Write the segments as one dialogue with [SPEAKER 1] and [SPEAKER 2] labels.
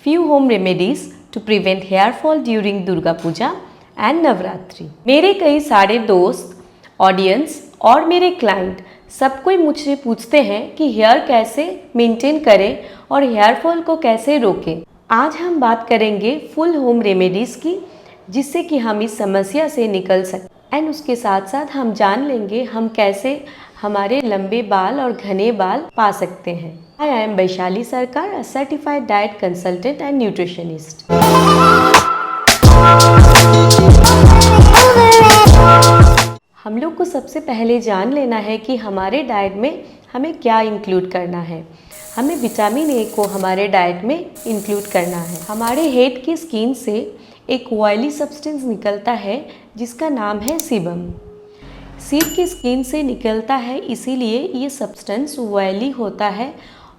[SPEAKER 1] few home remedies to prevent hair fall during Durga Puja and Navratri। मेरे कई सारे दोस्त, ऑडियंस और मेरे क्लाइंट सब कोई मुझसे पूछते हैं कि हेयर कैसे मेंटेन करें और हेयर फॉल को कैसे रोकें। आज हम बात करेंगे फुल होम रेमेडीज़ की, जिससे कि हम इस समस्या से निकल सकें। एंड उसके साथ साथ हम जान लेंगे हम कैसे हमारे लंबे बाल और घने बाल पा सकते हैं। आई एम वैशाली सरकार, a certified diet consultant and nutritionist. हम लोग को सबसे पहले जान लेना है कि हमारे डाइट में हमें क्या इंक्लूड करना है। हमें विटामिन ए को हमारे डाइट में इंक्लूड करना है। हमारे हेड की स्किन से एक ऑयली सब्सटेंस निकलता है जिसका नाम है सीबम। सिर की स्किन से निकलता है, इसीलिए ये सब्सटेंस ऑयली होता है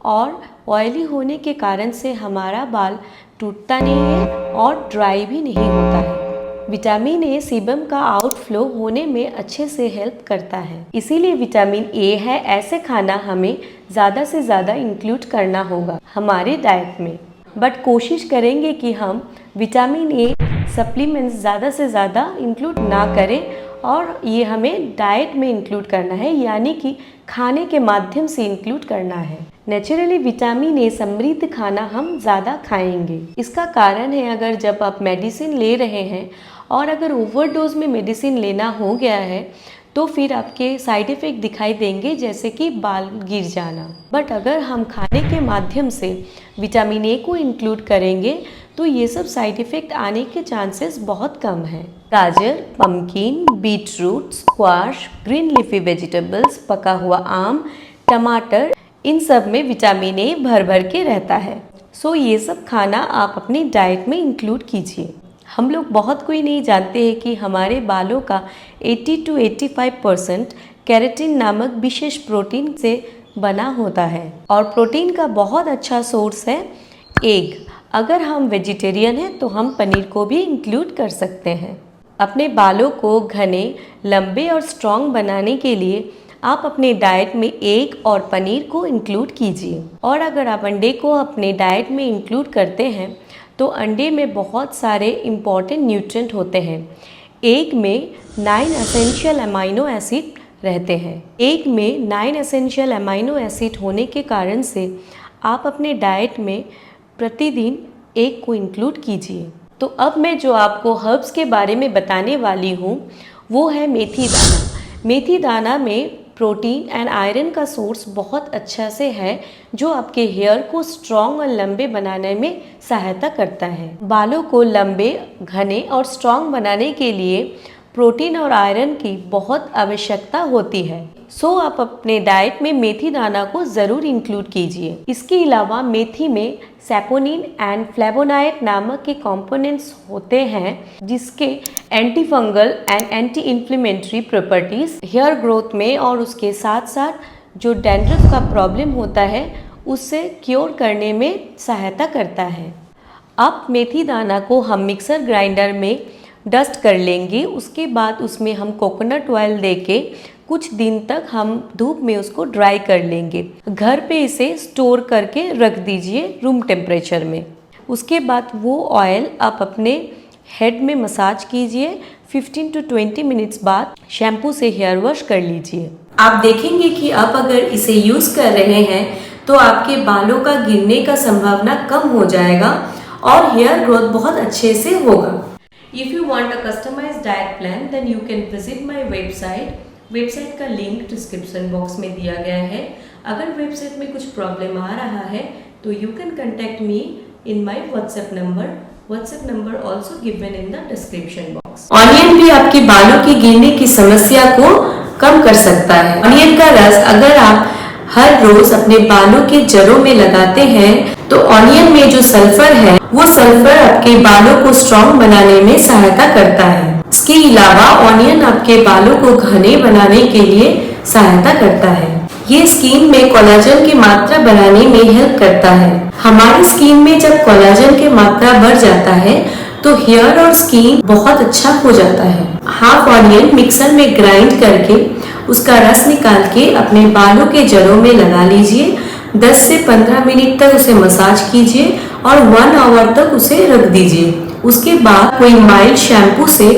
[SPEAKER 1] और ऑयली होने के कारण से हमारा बाल टूटता नहीं है और ड्राई भी नहीं होता है। विटामिन ए सीबम का आउटफ्लो होने में अच्छे से हेल्प करता है, इसीलिए विटामिन ए है ऐसे खाना हमें ज़्यादा से ज़्यादा इंक्लूड करना होगा हमारे डाइट में। बट कोशिश करेंगे कि हम विटामिन ए सप्लीमेंट्स ज़्यादा से ज़्यादा इंक्लूड ना करें और ये हमें डाइट में इंक्लूड करना है, यानी कि खाने के माध्यम से इंक्लूड करना है। नेचुरली विटामिन ए समृद्ध खाना हम ज़्यादा खाएंगे। इसका कारण है, अगर जब आप मेडिसिन ले रहे हैं और अगर ओवरडोज में मेडिसिन लेना हो गया है तो फिर आपके साइड इफ़ेक्ट दिखाई देंगे, जैसे कि बाल गिर जाना। बट अगर हम खाने के माध्यम से विटामिन ए को इंक्लूड करेंगे तो ये सब साइड इफ़ेक्ट आने के चांसेस बहुत कम है। गाजर, pumpkin, beetroot, squash, green leafy vegetables, पका हुआ आम, टमाटर, इन सब में विटामिन ए भर भर के रहता है। सो ये सब खाना आप अपनी डाइट में इंक्लूड कीजिए। हम लोग बहुत कोई नहीं जानते हैं कि हमारे बालों का 80 to 85% केराटिन नामक विशेष प्रोटीन से बना होता है और प्रोटीन का बहुत अच्छा सोर्स है एग। अगर हम वेजिटेरियन हैं तो हम पनीर को भी इंक्लूड कर सकते हैं। अपने बालों को घने, लंबे और स्ट्रॉन्ग बनाने के लिए आप अपने डाइट में एग और पनीर को इंक्लूड कीजिए। और अगर आप अंडे को अपने डाइट में इंक्लूड करते हैं तो अंडे में बहुत सारे इम्पॉर्टेंट न्यूट्रिएंट होते हैं। एग में 9 एसेंशियल अमाइनो एसिड रहते हैं। एग में 9 एसेंशियल अमाइनो एसिड होने के कारण से आप अपने डाइट में प्रतिदिन एग को इंक्लूड कीजिए। तो अब मैं जो आपको हर्ब्स के बारे में बताने वाली हूँ वो है मेथी दाना। मेथी दाना में प्रोटीन एंड आयरन का सोर्स बहुत अच्छा से है, जो आपके हेयर को स्ट्रॉन्ग और लंबे बनाने में सहायता करता है। बालों को लंबे, घने और स्ट्रॉन्ग बनाने के लिए प्रोटीन और आयरन की बहुत आवश्यकता होती है। सो आप अपने डाइट में मेथी दाना को ज़रूर इंक्लूड कीजिए। इसके अलावा मेथी में सैपोनिन एंड फ्लेवोनाइड नामक के कंपोनेंट्स होते हैं, जिसके anti fungal and anti inflammatory properties hair growth में और उसके साथ साथ जो डैंड्रफ का प्रॉब्लम होता है उससे क्योर करने में सहायता करता है। अब मेथी दाना को हम मिक्सर ग्राइंडर में डस्ट कर लेंगे। उसके बाद उसमें हम कोकोनट ऑयल देके कुछ दिन तक हम धूप में उसको ड्राई कर लेंगे। घर पे इसे स्टोर करके रख दीजिए रूम टेम्परेचर में। उसके बाद वो ऑयल आप अपने हेड में मसाज कीजिए। 15 to 20 मिनट्स बाद शैम्पू से हेयर वॉश कर लीजिए। आप देखेंगे कि आप अगर इसे यूज़ कर रहे हैं तो आपके बालों का गिरने का संभावना कम हो जाएगा और हेयर ग्रोथ बहुत अच्छे से होगा। If you want a customized diet plan, then you can visit my website. Website का लिंक डिस्क्रिप्शन बॉक्स में दिया गया है। अगर वेबसाइट में कुछ प्रॉब्लम आ रहा है तो you can contact me in my WhatsApp number also given in the description box. Onion भी आपके बालों के गिरने की समस्या को कम कर सकता है। ऑनियन का रस अगर आप हर रोज अपने बालों के जड़ों में लगाते हैं तो ऑनियन में जो सल्फर है वो सल्फर आपके बालों को स्ट्रॉन्ग बनाने में सहायता करता है। इसके अलावा ऑनियन आपके बालों को घने बनाने के लिए सहायता करता है। ये स्किन में कोलाजन की मात्रा बढ़ाने में हेल्प करता है। हमारी स्किन में जब कोलाजन की मात्रा बढ़ जाता है तो हेयर और स्किन बहुत अच्छा हो जाता है। हाफ ऑनियन मिक्सर में ग्राइंड करके उसका रस निकाल के अपने बालों के जड़ों में लगा लीजिए। 10 से 15 मिनट तक उसे मसाज कीजिए और 1 आवर तक उसे रख दीजिए। उसके बाद कोई माइल्ड शैम्पू से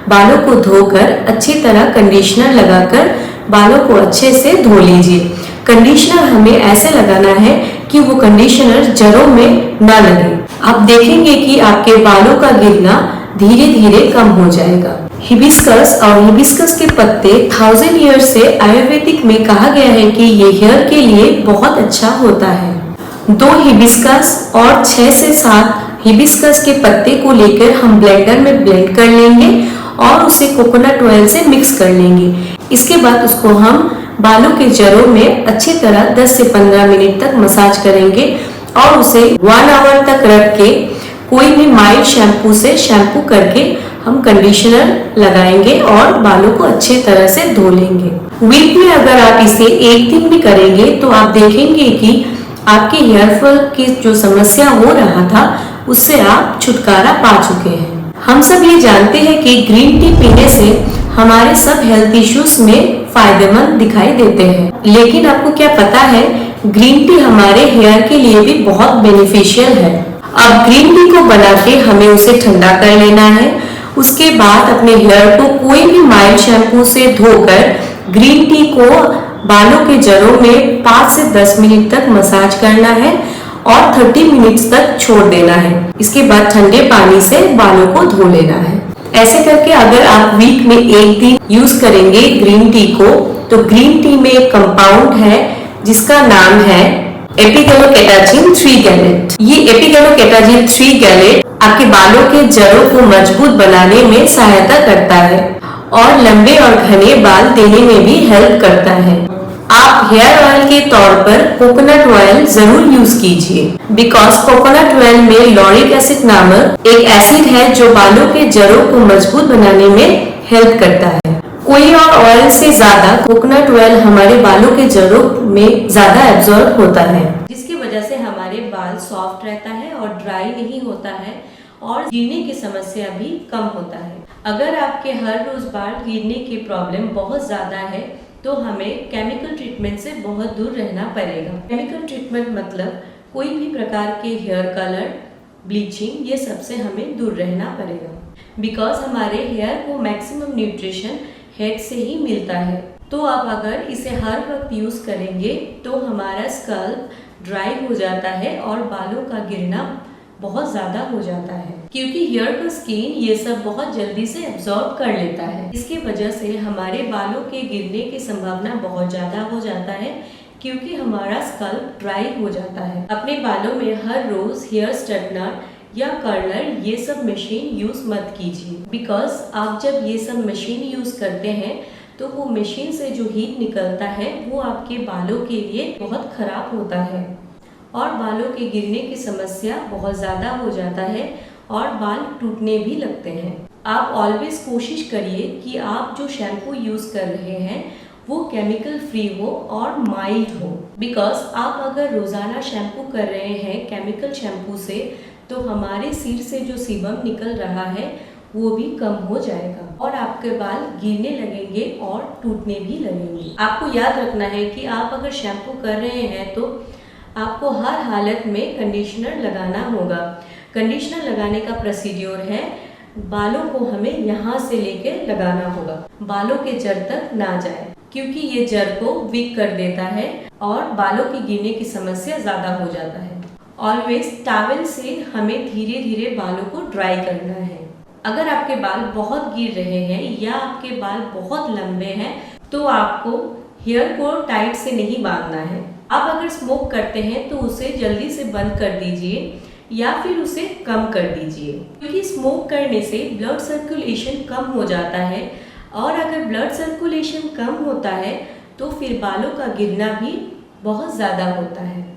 [SPEAKER 1] बालों को धोकर अच्छी तरह कंडीशनर लगाकर बालों को अच्छे से धो लीजिए। कंडीशनर हमें ऐसे लगाना है कि वो कंडीशनर जड़ों में ना लगे। आप देखेंगे कि आपके बालों का गिरना धीरे धीरे कम हो जाएगा। हिबिस्कस और हिबिस्कस के पत्ते 1000 ईयर से आयुर्वेदिक में कहा गया है कि ये हेयर के लिए बहुत अच्छा होता है। 2 हिबिस्कस और 6 से 7 हिबिस्कस के पत्ते को लेकर हम ब्लेंडर में ब्लेंड कर लेंगे और उसे कोकोनट ऑयल से मिक्स कर लेंगे। इसके बाद उसको हम बालों के जड़ों में अच्छी तरह 10 से 15 मिनट तक मसाज करेंगे और उसे 1 आवर तक रख के कोई भी माइल्ड शैम्पू से शैम्पू करके हम कंडीशनर लगाएंगे और बालों को अच्छे तरह से धो लेंगे। वीक में अगर आप इसे एक दिन भी करेंगे तो आप देखेंगे कि आपके हेयर फॉल की जो समस्या हो रहा था उससे आप छुटकारा पा चुके हैं। हम सब ये जानते हैं कि ग्रीन टी पीने से हमारे सब हेल्थ इश्यूज में फायदेमंद दिखाई देते हैं, लेकिन आपको क्या पता है ग्रीन टी हमारे हेयर के लिए भी बहुत बेनिफिशियल है। अब ग्रीन टी को बना के हमें उसे ठंडा कर लेना है। उसके बाद अपने हेयर को कोई भी माइल्ड शैम्पू से धोकर ग्रीन टी को बालों के जड़ों में 5 से 10 मिनट तक मसाज करना है और 30 मिनट्स तक छोड़ देना है। इसके बाद ठंडे पानी से बालों को धो लेना है। ऐसे करके अगर आप वीक में एक दिन यूज करेंगे ग्रीन टी को, तो ग्रीन टी में एक कंपाउंड है जिसका नाम है एपिगैलोकेटाजिन 3 गैलेट। ये एपिगैलोकेटाजिन 3 गैलेट आपके बालों के जड़ों को मजबूत बनाने में सहायता करता है और लंबे और घने बाल देने में भी हेल्प करता है। आप हेयर ऑयल के तौर पर कोकोनट ऑयल जरूर यूज कीजिए, बिकॉज कोकोनट ऑयल में लॉरिक एसिड नामक एक एसिड है जो बालों के जड़ों को मजबूत बनाने में हेल्प करता है। कोई और ऑयल से ज्यादा कोकोनट ऑयल हमारे बालों के जड़ों में ज्यादा एब्जॉर्ब होता है, जिसकी वजह से हमारे बाल सॉफ्ट रहता है और ड्राई नहीं होता है और गिरने की समस्या भी कम होता है। अगर आपके हर रोज बाल गिरने की प्रॉब्लम बहुत ज्यादा है तो हमें केमिकल ट्रीटमेंट से बहुत दूर रहना पड़ेगा। केमिकल ट्रीटमेंट मतलब कोई भी प्रकार के हेयर कलर, ब्लीचिंग, ये सब से हमें दूर रहना पड़ेगा, बिकॉज हमारे हेयर को मैक्सिमम न्यूट्रिशन हेड से ही मिलता है। तो आप अगर इसे हर वक्त यूज करेंगे तो हमारा स्कल्प ड्राई हो जाता है और बालों का गिरना बहुत ज्यादा हो जाता है, क्योंकि हेयर का स्किन ये सब बहुत जल्दी से एब्जॉर्ब कर लेता है। इसकी वजह से हमारे बालों के गिरने की संभावना बहुत ज्यादा हो जाता है, क्योंकि हमारा स्कल्प ड्राई हो जाता है। अपने बालों में हर रोज हेयर स्ट्रेटनर या कर्लर ये सब मशीन यूज मत कीजिए, बिकॉज आप जब ये सब मशीन यूज करते हैं तो वो मशीन से जो हीट निकलता है वो आपके बालों के लिए बहुत खराब होता है और बालों के गिरने की समस्या बहुत ज़्यादा हो जाता है और बाल टूटने भी लगते हैं। आप ऑलवेज कोशिश करिए कि आप जो शैम्पू यूज़ कर रहे हैं वो केमिकल फ्री हो और माइल्ड हो, बिकॉज आप अगर रोज़ाना शैम्पू कर रहे हैं केमिकल शैम्पू से तो हमारे सिर से जो सीबम निकल रहा है वो भी कम हो जाएगा और आपके बाल गिरने लगेंगे और टूटने भी लगेंगे। आपको याद रखना है कि आप अगर शैम्पू कर रहे हैं तो आपको हर हालत में कंडीशनर लगाना होगा। कंडीशनर लगाने का प्रोसीड्योर है, बालों को हमें यहाँ से लेके लगाना होगा, बालों के जड़ तक ना जाए, क्योंकि ये जड़ को वीक कर देता है और बालों के गिरने की समस्या ज़्यादा हो जाता है। ऑलवेज टॉवेल से हमें धीरे धीरे बालों को ड्राई करना है। अगर आपके बाल बहुत गिर रहे हैं या आपके बाल बहुत लंबे हैं तो आपको हेयर को टाइट से नहीं बांधना है। आप अगर स्मोक करते हैं तो उसे जल्दी से बंद कर दीजिए या फिर उसे कम कर दीजिए, क्योंकि स्मोक करने से ब्लड सर्कुलेशन कम हो जाता है और अगर ब्लड सर्कुलेशन कम होता है तो फिर बालों का गिरना भी बहुत ज़्यादा होता है।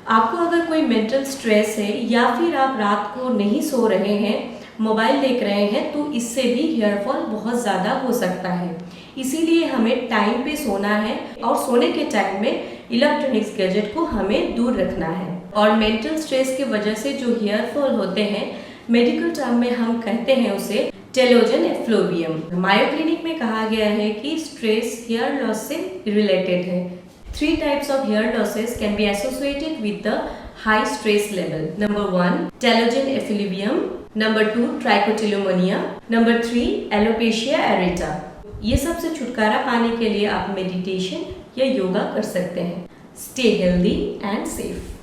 [SPEAKER 1] आपको अगर कोई मेंटल स्ट्रेस है या फिर आप रात को नहीं सो रहे हैं, मोबाइल देख रहे हैं, तो इससे भी हेयर फॉल बहुत ज़्यादा हो सकता है। इसीलिए हमें टाइम पे सोना है और सोने के टाइम में इलेक्ट्रॉनिक्स गैजेट को हमें दूर रखना है। और मेंटल स्ट्रेस की वजह से जो हेयर फॉल होते हैं, मेडिकल टर्म में हम कहते हैं उसे टेलोजन एफ्लोबियम। मायो क्लिनिक में कहा गया है कि स्ट्रेस हेयर लॉस से रिलेटेड है। 3 types of hair losses can be associated with the high stress level. Number 1 telogen effluvium, number 2 trichotillomania, number 3 alopecia areata. ये सब से छुटकारा पाने के लिए आप मेडिटेशन या योगा कर सकते हैं। Stay healthy and safe.